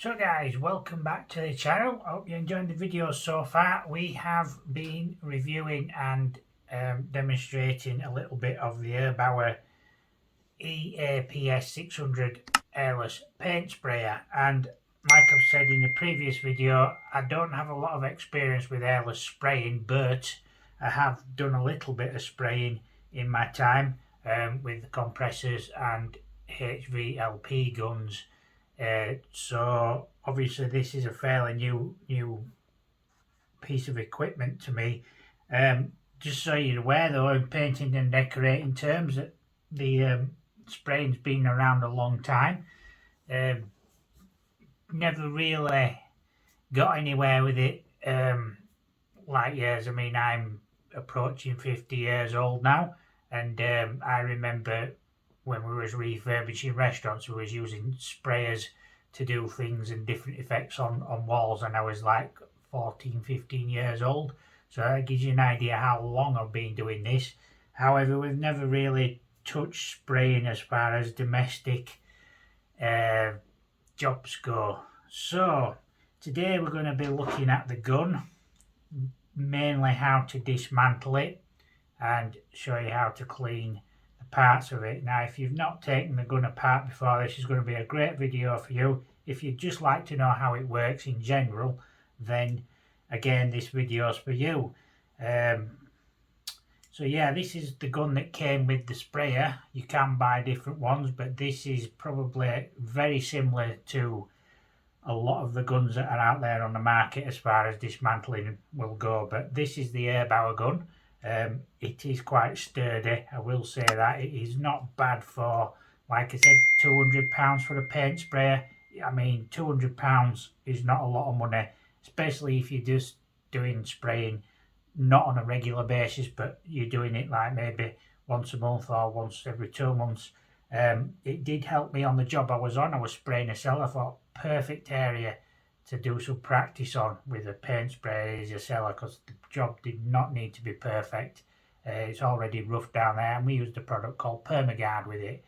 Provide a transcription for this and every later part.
So guys, welcome back to the channel. I hope you're enjoying the videos so far. We have been reviewing and demonstrating a little bit of the Erbauer EAPS600 Airless paint sprayer, and like I've said in the previous video, I don't have a lot of experience with airless spraying, but I have done a little bit of spraying in my time with compressors and HVLP guns. So obviously this is a fairly new piece of equipment to me. Just so you're aware though, in painting and decorating terms, that the spraying's been around a long time. Never really got anywhere with it like years. I mean, I'm approaching 50 years old now, and I remember when we was refurbishing restaurants, we was using sprayers to do things and different effects on walls, and I was like 14-15 years old, so that gives you an idea how long I've been doing this. However, we've never really touched spraying as far as domestic jobs go. So today we're going to be looking at the gun, mainly how to dismantle it and show you how to clean parts of it. Now, if you've not taken the gun apart before, this is going to be a great video for you. If you'd just like to know how it works in general, then again this video is for you. So yeah, this is the gun that came with the sprayer. You can buy different ones, but this is probably very similar to a lot of the guns that are out there on the market as far as dismantling will go. But this is the Erbauer gun. It is quite sturdy, I will say that. It is not bad for, like I said, £200 for a paint sprayer. I mean, £200 is not a lot of money, especially if you're just doing spraying not on a regular basis, but you're doing it like maybe once a month or once every 2 months. It did help me on the job I was on. I was spraying a cellar. I thought, perfect area to do some practice on with a paint sprayer is a cellar, because the job did not need to be perfect. It's already rough down there, and we used a product called permagard with it,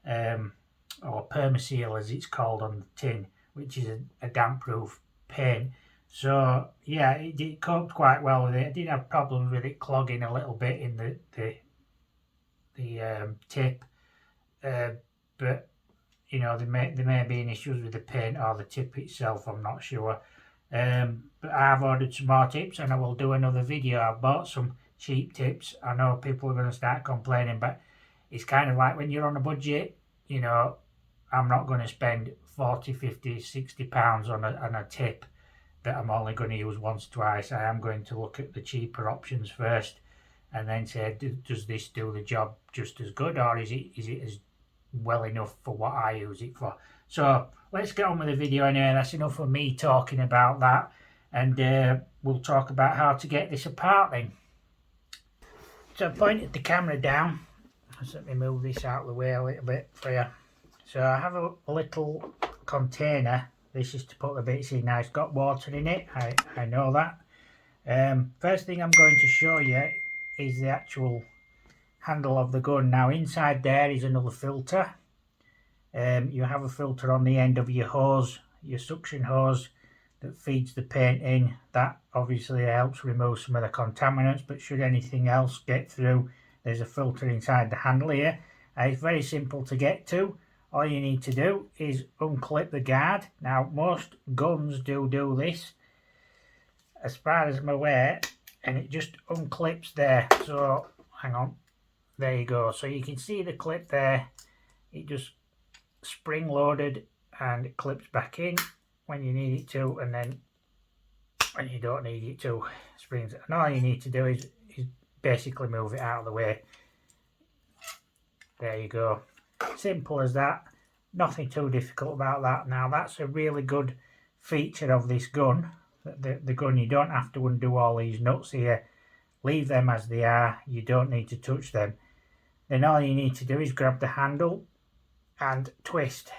or permaseal as it's called on the tin, which is a damp proof paint. So yeah, it coped quite well with it. I did have problems with it clogging a little bit in the tip, but you know, there may be any issues with the paint or the tip itself, I'm not sure. But I've ordered some more tips, and I will do another video. I've bought some cheap tips. I know people are going to start complaining, but it's kind of like when you're on a budget, you know, I'm not going to spend 40, 50, 60 pounds on a tip that I'm only going to use once, twice. I am going to look at the cheaper options first and then say, does this do the job just as good, or is it as well enough for what I use it for? So let's get on with the video anyway. That's enough of me talking about that, and we'll talk about how to get this apart then. So I pointed the camera down. Let me move this out of the way a little bit for you. So I have a little container. This is to put the bits in. Now it's got water in it, I know that. First thing I'm going to show you is the actual handle of the gun. Now inside there is another filter. You have a filter on the end of your hose, your suction hose that feeds the paint in. That obviously helps remove some of the contaminants, but should anything else get through, there's a filter inside the handle here. It's very simple to get to. All you need to do is unclip the guard. Now most guns do this, as far as I'm aware, and it just unclips there. So hang on, there you go. So you can see the clip there. It just spring loaded and it clips back in when you need it to, and then when you don't need it to, springs. And all you need to do is basically move it out of the way. There you go. Simple as that. Nothing too difficult about that. Now that's a really good feature of this gun. The gun, you don't have to undo all these nuts here. Leave them as they are. You don't need to touch them. Then all you need to do is grab the handle and twist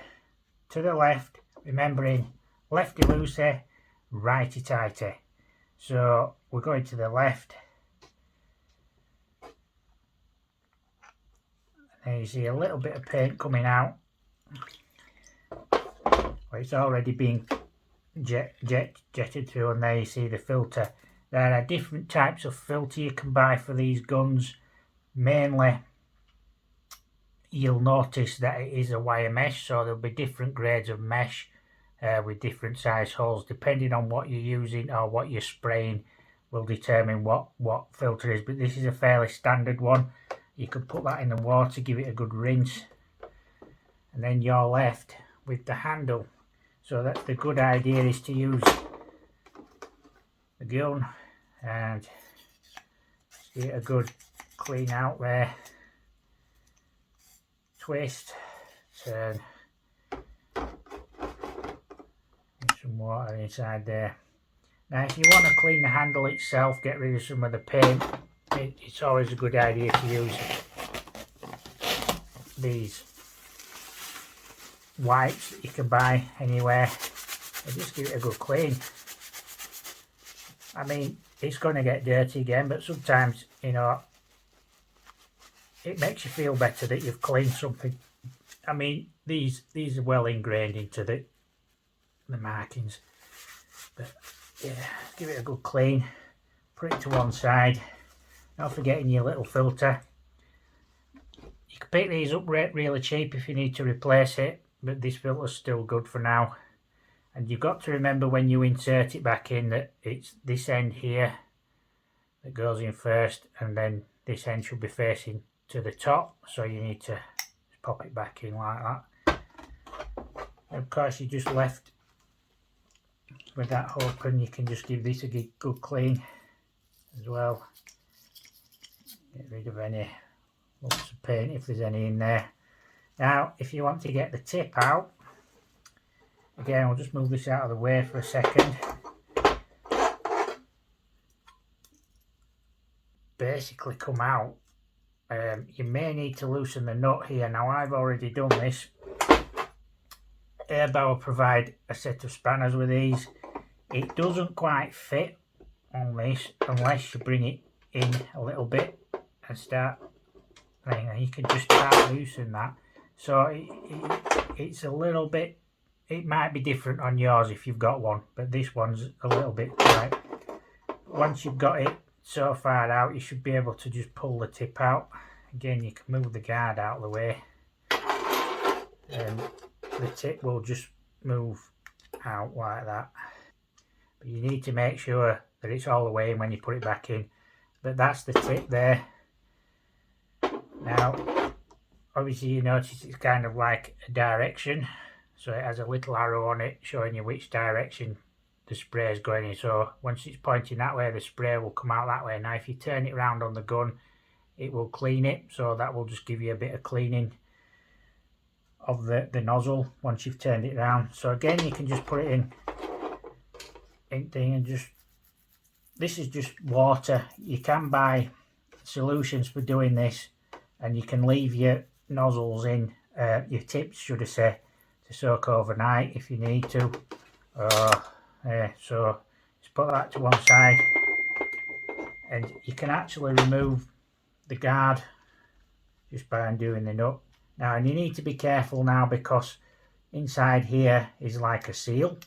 to the left, remembering lefty loosey, righty tighty. So we're going to the left. And you see a little bit of paint coming out. Well, it's already been jetted through, and there you see the filter. There are different types of filter you can buy for these guns. Mainly you'll notice that it is a wire mesh, so there'll be different grades of mesh with different size holes depending on what you're using or what you're spraying will determine what filter is. But this is a fairly standard one. You can put that in the water, give it a good rinse, and then you're left with the handle. So that's the good idea, is to use the gun and just give it a good clean out there, twist, turn, some water inside there. Now if you want to clean the handle itself, get rid of some of the paint, it's always a good idea to use these wipes that you can buy anywhere and just give it a good clean. I mean, it's going to get dirty again, but sometimes, you know, it makes you feel better that you've cleaned something. I mean, these are well ingrained into the markings, but yeah, give it a good clean, put it to one side, not forgetting your little filter. You can pick these up really cheap if you need to replace it, but this filter's still good for now. And you've got to remember when you insert it back in that it's this end here that goes in first, and then this end should be facing to the top, so you need to just pop it back in like that. And of course, you just left with that open, you can just give this a good clean as well. Get rid of any lumps of paint if there's any in there. Now if you want to get the tip out, again I'll just move this out of the way for a second. Basically come out, you may need to loosen the nut here. Now I've already done this. Erbauer provide a set of spanners with these. It doesn't quite fit on this unless you bring it in a little bit and start, you can just start loosening that. So it's a little bit, it might be different on yours if you've got one, but this one's a little bit tight. Once you've got it so far out, you should be able to just pull the tip out. Again, you can move the guard out of the way, and the tip will just move out like that. But you need to make sure that it's all the way in when you put it back in. But that's the tip there. Now obviously you notice it's kind of like a direction, so it has a little arrow on it showing you which direction the spray is going in. So once it's pointing that way, the spray will come out that way. Now if you turn it around on the gun, it will clean it, so that will just give you a bit of cleaning of the nozzle once you've turned it around. So again, you can just put it in thing, and just, this is just water. You can buy solutions for doing this, and you can leave your nozzles in, your tips should I say, to soak overnight if you need to. So just put that to one side, and you can actually remove the guard just by undoing the nut. Now, and you need to be careful now, because inside here is like a seal.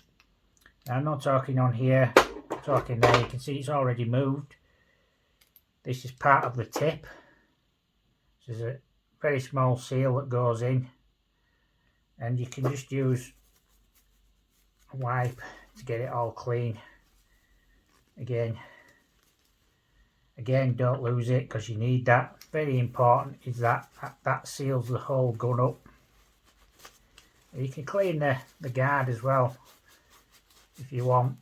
Now, I'm not talking on here, I'm talking there. You can see it's already moved. This is part of the tip. This is a very small seal that goes in, and you can just use a wipe to get it all clean. Again, don't lose it, because you need that. Very important is that seals the whole gun up. You can clean the guard as well if you want,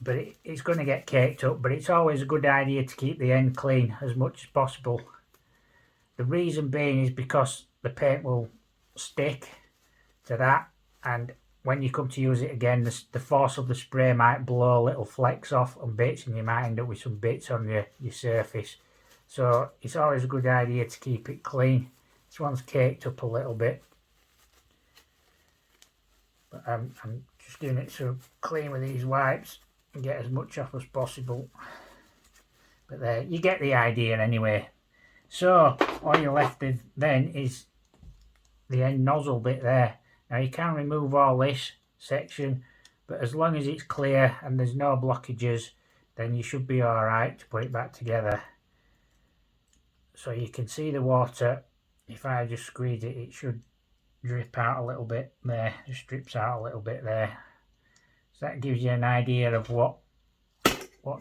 but it's going to get caked up. But it's always a good idea to keep the end clean as much as possible. The reason being is because the paint will stick to that, and when you come to use it again, the force of the spray might blow little flecks off and bits, and you might end up with some bits on your surface. So it's always a good idea to keep it clean. This one's caked up a little bit, but I'm just doing it so clean with these wipes and get as much off as possible. But there, you get the idea anyway. So all you're left with then is the end nozzle bit there. Now you can remove all this section, but as long as it's clear and there's no blockages, then you should be alright to put it back together. So you can see the water, if I just squeeze it, it should drip out a little bit there, just drips out a little bit there. So that gives you an idea of what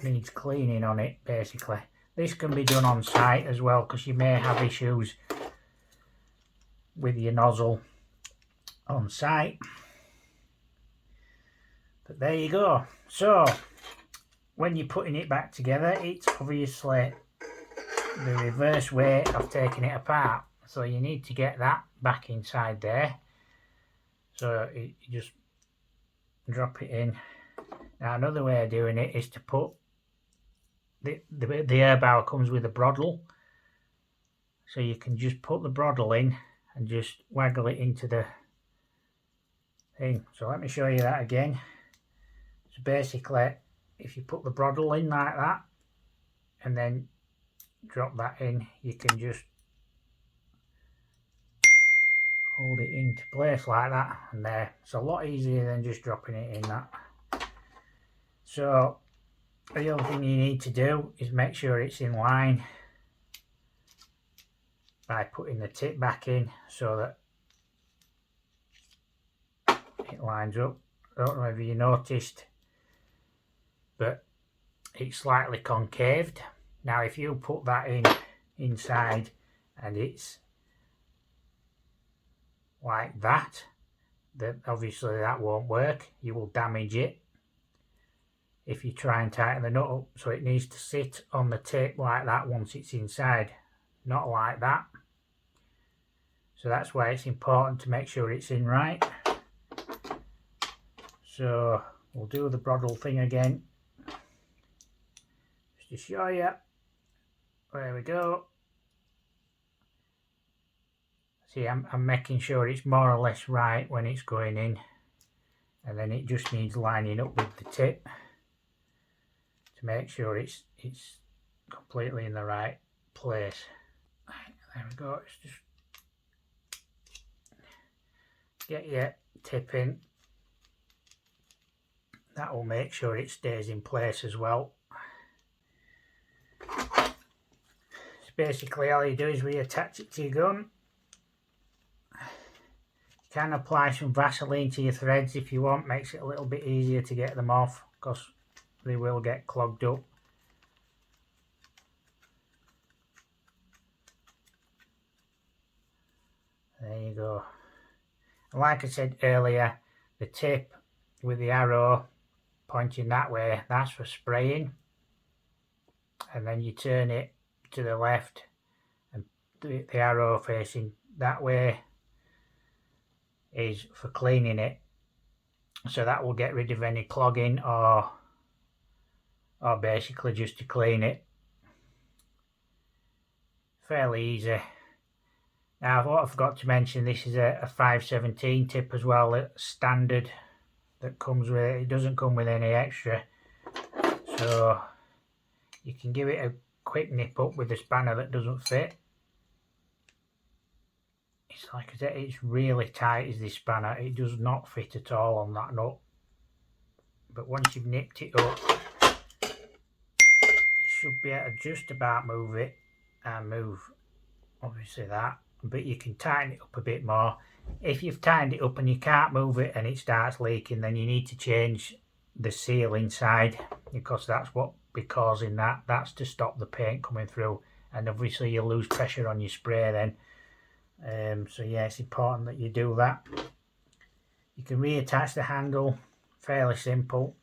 needs cleaning on it, basically. This can be done on site as well, because you may have issues with your nozzle on site. But there you go. So when you're putting it back together, it's obviously the reverse way of taking it apart. So you need to get that back inside there. So you just drop it in. Now another way of doing it is to put the Erbauer comes with a brodle, so you can just put the brodle in and just waggle it into the thing. So let me show you that again. So basically, if you put the brodle in like that and then drop that in, you can just hold it into place like that, and there. It's a lot easier than just dropping it in that. So the other thing you need to do is make sure it's in line by putting the tip back in so that it lines up. I don't know if you noticed, but it's slightly concaved. Now if you put that in inside and it's like that, then obviously that won't work. You will damage it if you try and tighten the nut up. So it needs to sit on the tip like that once it's inside, not like that. So that's why it's important to make sure it's in right. So we'll do the brodle thing again, just to show you. There we go. See, I'm making sure it's more or less right when it's going in, and then it just needs lining up with the tip to make sure it's completely in the right place. There we go. It's just get your tip in. That will make sure it stays in place as well. So basically all you do is reattach it to your gun. You can apply some Vaseline to your threads if you want, makes it a little bit easier to get them off, because they will get clogged up. There you go. And like I said earlier, the tip with the arrow pointing that way, that's for spraying, and then you turn it to the left and the arrow facing that way is for cleaning it. So that will get rid of any clogging or basically just to clean it. Fairly easy. Now what I forgot to mention, this is a 517 tip as well, it's standard that comes with it. It doesn't come with any extra, so you can give it a quick nip up with a spanner that doesn't fit. It's like I said, it's really tight as this spanner. It does not fit at all on that nut, but once you've nipped it up, you should be able to just about move it and move obviously that, but you can tighten it up a bit more. If you've tightened it up and you can't move it and it starts leaking, then you need to change the seal inside, because that's what be causing that. That's to stop the paint coming through, and obviously you'll lose pressure on your spray then. So yeah, it's important that you do that. You can reattach the handle, fairly simple.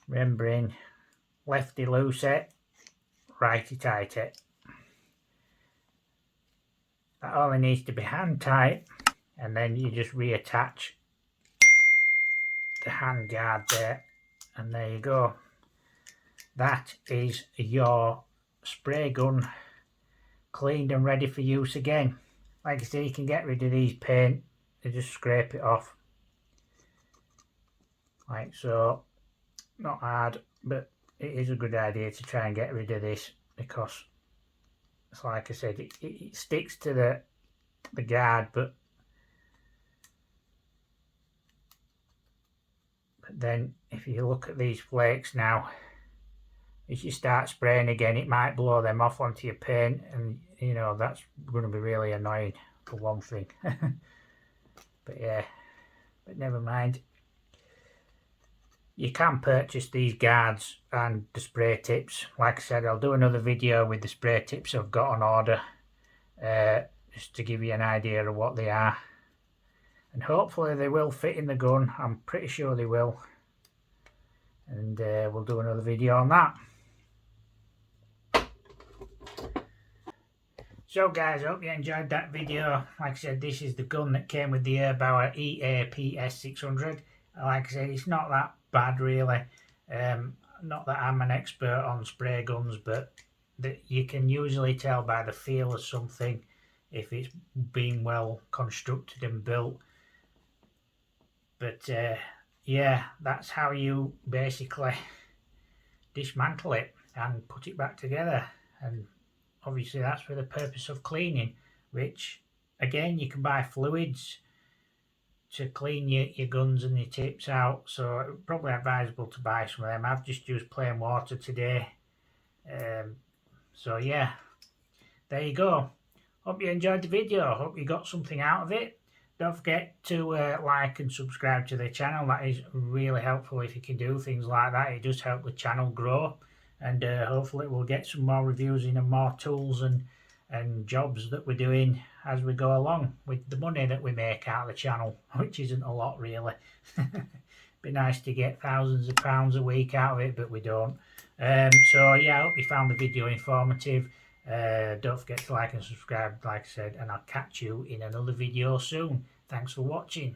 Remembering lefty loose it, righty tight it. That only needs to be hand tight, and then you just reattach the hand guard there, and there you go. That is your spray gun cleaned and ready for use again. Like I say, you can get rid of these paint, you just scrape it off like so. Not hard, but it is a good idea to try and get rid of this, because it's like I said, it sticks to the guard, but then if you look at these flakes now, as you start spraying again, it might blow them off onto your paint, and you know that's going to be really annoying for one thing. But yeah, but never mind. You can purchase these guards and the spray tips. Like I said, I'll do another video with the spray tips I've got on order, just to give you an idea of what they are, and hopefully they will fit in the gun. I'm pretty sure they will, and we'll do another video on that. So guys, I hope you enjoyed that video. Like I said, this is the gun that came with the Erbauer EAPS600. Like I said, it's not that bad really. Not that I'm an expert on spray guns, but you can usually tell by the feel of something if it's been well constructed and built. But yeah, that's how you basically dismantle it and put it back together. And obviously that's for the purpose of cleaning, which again, you can buy fluids to clean your guns and your tips out, so probably advisable to buy some of them. I've just used plain water today. So yeah, there you go. Hope you enjoyed the video. Hope you got something out of it. Don't forget to like and subscribe to the channel. That is really helpful if you can do things like that. It does help the channel grow, and hopefully we'll get some more reviews in and more tools and jobs that we're doing as we go along with the money that we make out of the channel, which isn't a lot really. Be nice to get thousands of pounds a week out of it, but we don't. So yeah, I hope you found the video informative. Don't forget to like and subscribe, like I said, and I'll catch you in another video soon. Thanks for watching.